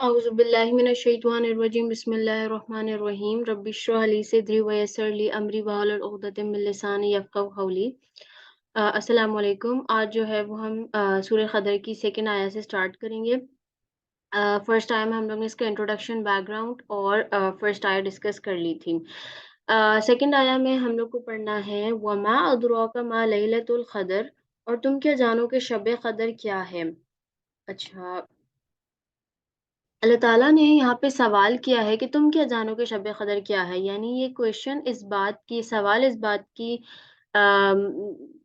अऊज़ु बिल्लाहि मिनश शैतानिर रजीम बिस्मिल्लाहिर रहमानिर रहीम रब्बि इश्रह ली सदरी व यस्सिर ली अमरी वहलुल उक़दतम मिन लिसानी यफ़क़हू क़ौली। अस्सलाम वालेकुम। आज जो है वो हम सूरह क़दर की सेकंड आया से स्टार्ट करेंगे। फर्स्ट आया में हम लोग ने इसका इंट्रोडक्शन, बैकग्राउंड और फर्स्ट आया डिस्कस कर ली थी। सेकंड आया में हम लोग को पढ़ना है वमा अदराका मा लैलतुल क़दर, और तुम क्या जानो कि शब क़दर क्या है। अच्छा, अल्लाह ताला ने यहाँ पे सवाल किया है कि तुम क्या जानो कि शब कदर क्या है, यानी ये क्वेश्चन इस बात की सवाल इस बात की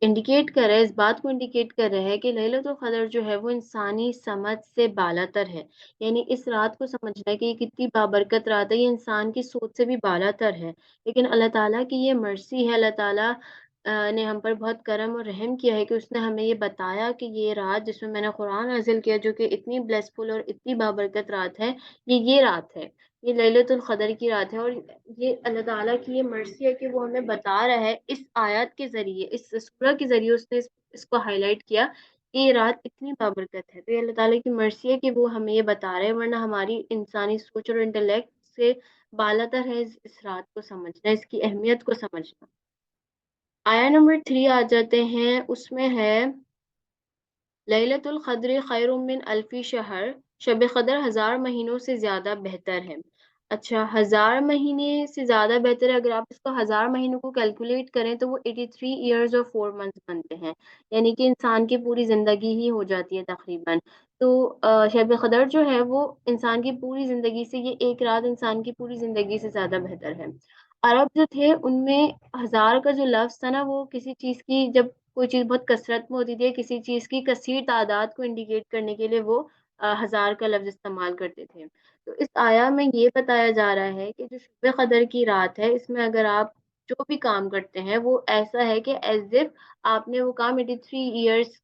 इंडिकेट कर रहा है, इस बात को इंडिकेट कर रहा है कि लैलतुल कदर जो है वो इंसानी समझ से बालातर है। यानी इस रात को समझना है कि ये कितनी बाबरकत रात है, ये इंसान की सोच से भी बालातर है। लेकिन अल्लाह ताला की ये मर्सी है, अल्लाह ताला ने हम पर बहुत करम और रहम किया है कि उसने हमें ये बताया कि ये रात जिसमें मैंने कुरान नाज़िल किया जो कि इतनी ब्लेसफुल और इतनी बाबरकत रात है, ये रात है। ये लैलतुल क़दर की रात है, और ये अल्लाह ताला की ये मर्ज़ी है कि वो हमें बता रहा है इस आयत के ज़रिए, इस सूरह के ज़रिए उसने इसको हाइलाइट किया कि ये रात इतनी बाबरकत है। तो ये अल्लाह ताला की मर्ज़ी है कि वो हमें ये बता रहे हैं, वरना हमारी इंसानी सोच और इंटेलेक्ट से बालातर है इस रात को समझना, इसकी अहमियत को समझना। आया नंबर 3 आ जाते हैं, उसमें है लैलतुल क़द्र खैरुम मिन अल्फ़ी शहर, शब क़दर हज़ार महीनों से ज़्यादा बेहतर है। अच्छा, हज़ार महीने से ज़्यादा बेहतर है, अगर आप इसको हज़ार महीनों को कैलकुलेट करें तो वो 83 ईयर्स और 4 मंथ्स बनते हैं, यानी कि इंसान की पूरी ज़िंदगी ही हो जाती है तकरीबन। तो शब क़दर जो है वो इंसान की पूरी ज़िंदगी से, ये एक रात इंसान की पूरी ज़िंदगी से ज़्यादा बेहतर है। अरब जो थे उनमें हज़ार का जो लफ्ज़ था ना, वो किसी चीज़ की, जब कोई चीज़ बहुत कसरत में होती थी, किसी चीज़ की कसीर तादाद को इंडिकेट करने के लिए वो हज़ार का लफ्ज़ इस्तेमाल करते थे। तो इस आया में ये बताया जा रहा है कि जो शब कदर की रात है, इसमें अगर आप जो भी काम करते हैं वो ऐसा है कि एज़ इफ आपने वो काम 83 ईयर्स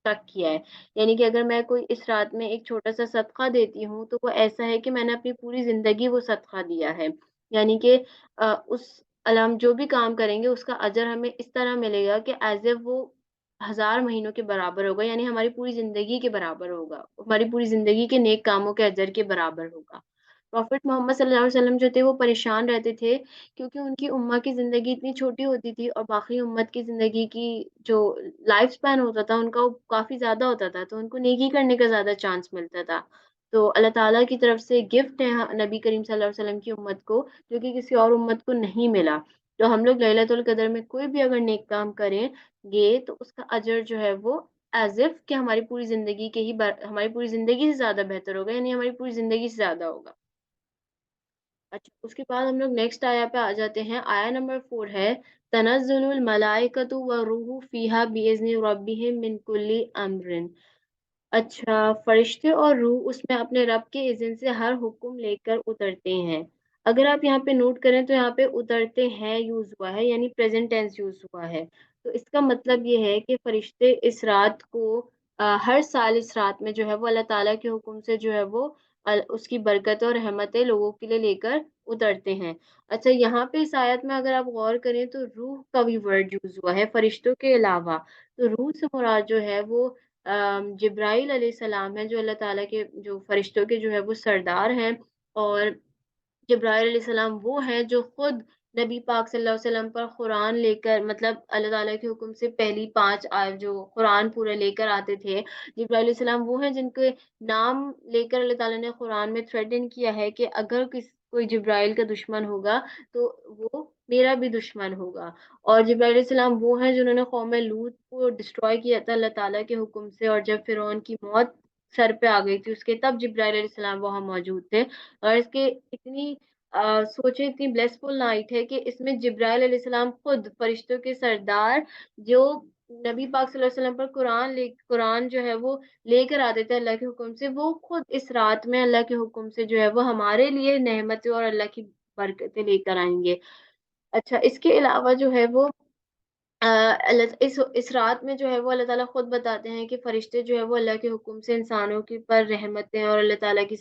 तक किया है। यानी कि अगर मैं कोई इस रात में एक छोटा-सा सदका देती हूँ, तो वो ऐसा है कि मैंने अपनी पूरी ज़िंदगी वो सदका दिया है। यानी कि उस हम जो भी काम करेंगे उसका अजर हमें इस तरह मिलेगा कि एज़ इफ वो हज़ार महीनों के बराबर होगा, यानी हमारी पूरी ज़िंदगी के बराबर होगा। हमारी पूरी ज़िंदगी के नेक कामों के अजर के बराबर होगा। प्रॉफ़ेट मोहम्मद सल्लल्लाहु अलैहि वसल्लम जो थे वो परेशान रहते थे, क्योंकि उनकी उम्मा की ज़िंदगी इतनी छोटी होती थी और बाकी उम्मत की ज़िंदगी की जो लाइफ़ स्पैन होता था उनका, वो काफ़ी ज़्यादा होता था, तो उनको नेकी करने का ज़्यादा चांस मिलता था। तो अल्लाह ताला की तरफ से गिफ्ट है नबी करीम सल्लल्लाहु अलैहि वसल्लम की उम्मत को, जो कि किसी और उम्मत को नहीं मिला। तो हम लोग लैलतुल क़द्र में कोई भी अगर नेक काम करेंगे तो उसका अजर जो है वो एज़ इफ कि हमारी पूरी ज़िंदगी के ही हमारी पूरी ज़िंदगी से ज़्यादा बेहतर होगा, यानी हमारी पूरी ज़िंदगी से ज़्यादा होगा। अच्छा, उसके बाद हम लोग नेक्स्ट आया पे आ जाते हैं। आया नंबर 4 है तनज़्ज़ुलुल मलाइकतु व रूहु फ़ीहा बिइज़्नि रब्बिहिम मिन कुल्ली अम्रिन। अच्छा, फरिश्ते और रूह उसमें अपने रब के इज़्न से हर हुक्म लेकर उतरते हैं। अगर आप यहाँ पे नोट करें तो यहाँ पे उतरते हैं यूज़ हुआ है, यानी प्रेज़ेंट टेंस यूज़ हुआ है। तो इसका मतलब ये है कि फरिश्ते इस रात को हर साल इस रात में जो है वो अल्लाह ताला के हुक्म से जो है वो उसकी बरकत और रहमतें लोगों के लिए लेकर उतरते हैं। अच्छा, यहाँ पे इस आयत में अगर आप गौर करें तो रूह का भी वर्ड यूज़ हुआ है फरिश्तों के अलावा। तो रूह से मुराद जो है वो जिब्राईल अलैहिस्सलाम है, जो अल्लाह ताला के जो फरिश्तों के जो है वो सरदार हैं, और जिब्राईल अलैहिस्सलाम वो हैं जो खुद नबी पाक सल्लल्लाहु अलैहि वसल्लम पर कुरान लेकर, मतलब अल्लाह ताला के हुक्म से पहली 5 जो कुरान पूरा लेकर आते थे। जिब्राईल अलैहिस्सलाम वो हैं जिनके नाम लेकर अल्लाह ताला ने कुरान में थ्रेटन किया है कि अगर कोई जिब्राईल का दुश्मन होगा तो वो मेरा भी दुश्मन होगा। और जिब्राईल अलैहिस्सलाम वो हैं जिन्होंने कौम लूत को डिस्ट्रॉय किया था अल्लाह ताला के हुक्म से, और जब फ़िरौन की मौत सर पे आ गई थी उसके, तब जिब्राईल अलैहिस्सलाम वहाँ मौजूद थे। और इसके इतनी सोचिए इतनी ब्लेसफुल नाइट है कि इसमें जिब्राईल अलैहिस्सलाम खुद फरिश्तों के सरदार, जो नबी पाक सल्लल्लाहु अलैहि वसल्लम पर कुरान जो है वो लेकर आते थे अल्लाह के हुक्म से, वो खुद इस रात में अल्लाह के हुक्म से जो है वो हमारे लिए नेमतें और अल्लाह की बरकतें लेकर आएँगे। अच्छा, इसके अलावा जो है वो अल्लाह इस रात में जो है वो अल्लाह ताला खुद बताते हैं कि फरिश्ते जो है वो अल्लाह के हुक्म से इंसानों के पर रहमतें और अल्लाह ताला की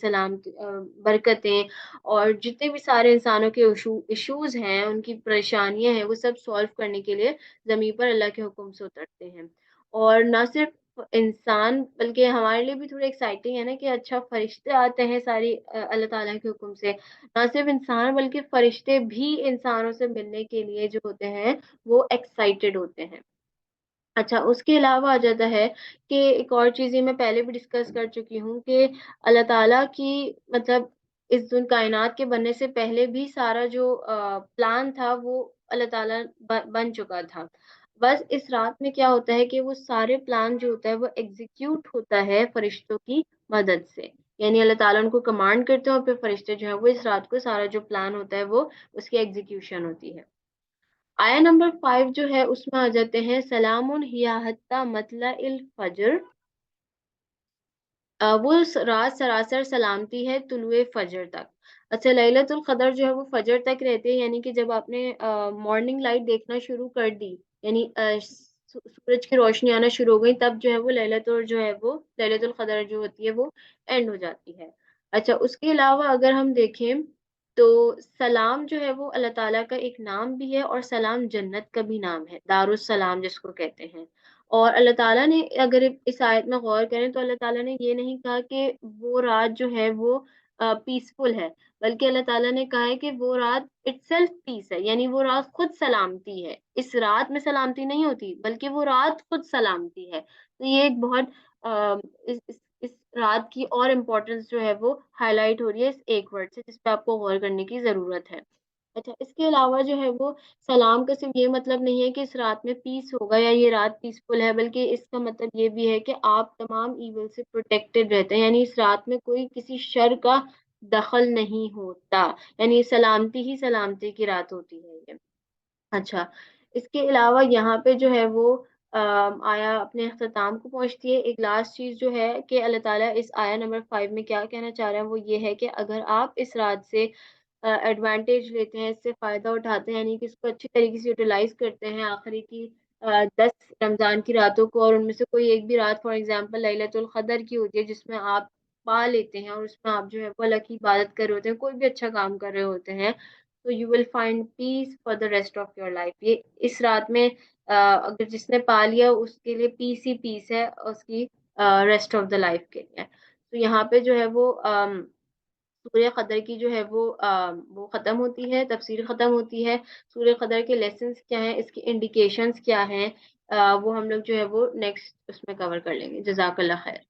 बरकतें, और जितने भी सारे इंसानों के इश्यूज़ हैं, उनकी परेशानियाँ हैं, वो सब सॉल्व करने के लिए ज़मीन पर अल्लाह के हुक्म से उतरते हैं। और ना सिर्फ़ इंसान बल्कि हमारे लिए भी थोड़ा एक्साइटिंग है ना कि अच्छा फरिश्ते आते हैं सारी अल्लाह ताला के हुक्म से। ना सिर्फ इंसान बल्कि फरिश्ते भी इंसानों से मिलने के लिए जो होते हैं वो एक्साइटेड होते हैं। अच्छा, उसके अलावा आ जाता है कि एक और चीज़ ये मैं पहले भी डिस्कस कर चुकी हूँ कि अल्लाह ताला की मतलब इस कायनात के बनने से पहले भी सारा जो प्लान था वो अल्लाह ताला बन चुका था। बस इस रात में क्या होता है कि वो सारे प्लान जो होता है वो एग्जीक्यूट होता है फरिश्तों की मदद से। यानी अल्लाह ताला उनको कमांड करते हैं और फिर फरिश्ते जो हैं वो इस रात को सारा जो प्लान होता है वो उसकी एग्जीक्यूशन होती है। आया नंबर 5 जो है उसमें आ जाते हैं सलामुन हिया हत्ता मतलइल फज्र। वो रात सरासर सलामती है तुलुए फजर तक। अच्छा, लैलतुल कदर जो है वो फजर तक रहते हैं, यानी कि जब आपने मॉर्निंग लाइट देखना शुरू कर दी, यानी सूरज की रोशनी आना शुरू हो गई, तब जो है वो लैलतुल जो है वो लैलतुल कदर जो होती है वो एंड हो जाती है। अच्छा, उसके अलावा अगर हम देखें तो सलाम जो है वो अल्लाह ताला का एक नाम भी है और सलाम जन्नत का भी नाम है, दारुस सलाम जिसको कहते हैं। और अल्लाह ताला ने अगर इस आयत में गौर करें तो अल्लाह ताला ने ये नहीं कहा कि वो रात जो है वो पीसफुल है, बल्कि अल्लाह ताला ने कहा है कि वो रात इटसेल्फ पीस है, यानी वो रात खुद सलामती है। इस रात में सलामती नहीं होती बल्कि वो रात खुद सलामती है। तो ये एक बहुत इस रात की और इम्पोर्टेंस जो है वो हाईलाइट हो रही है इस एक वर्ड से, जिस पे आपको गौर करने की जरूरत है। अच्छा, इसके अलावा जो है वो सलाम का सिर्फ ये मतलब नहीं है कि इस रात में पीस होगा या ये रात पीसफुल है, बल्कि इसका मतलब ये भी है कि आप तमाम ईवल से प्रोटेक्टेड रहते हैं, यानी इस रात में कोई किसी शर का दखल नहीं होता। यानी सलामती ही सलामती की रात होती है ये। अच्छा, इसके अलावा यहाँ पे जो है वो आया अपने अख्ताम को पहुंचती है। एक लास्ट चीज जो है कि अल्लाह ताला इस आया नंबर 5 में क्या कहना चाह रहे हैं वो ये है कि अगर आप इस रात से एडवांटेज लेते हैं, इससे फ़ायदा उठाते हैं, यानी कि इसको अच्छी तरीके से यूटिलाइज़ करते हैं आखिरी की 10 रमज़ान की रातों को, और उनमें से कोई एक भी रात फॉर एग्ज़ाम्पल लैलतुल क़द्र की होती है जिसमें आप पा लेते हैं और उसमें आप जो है वो अल्लाह की इबादत कर रहे होते हैं, कोई भी अच्छा काम कर रहे होते हैं, तो you will find peace for the rest of your life. ये इस रात में अगर जिसने पा लिया उसके लिए पीस ही पीस है उसकी रेस्ट ऑफ द लाइफ के लिए। तो यहाँ पे जो है वो सूर्य कदर की जो है वो खत्म होती है, तफसीर खत्म होती है। सूर्य कदर के लेसन्स क्या हैं, इसकी इंडिकेशंस क्या हैं, वो हम लोग जो है वो नेक्स्ट उसमें कवर कर लेंगे। जजाकल्लाह खैर।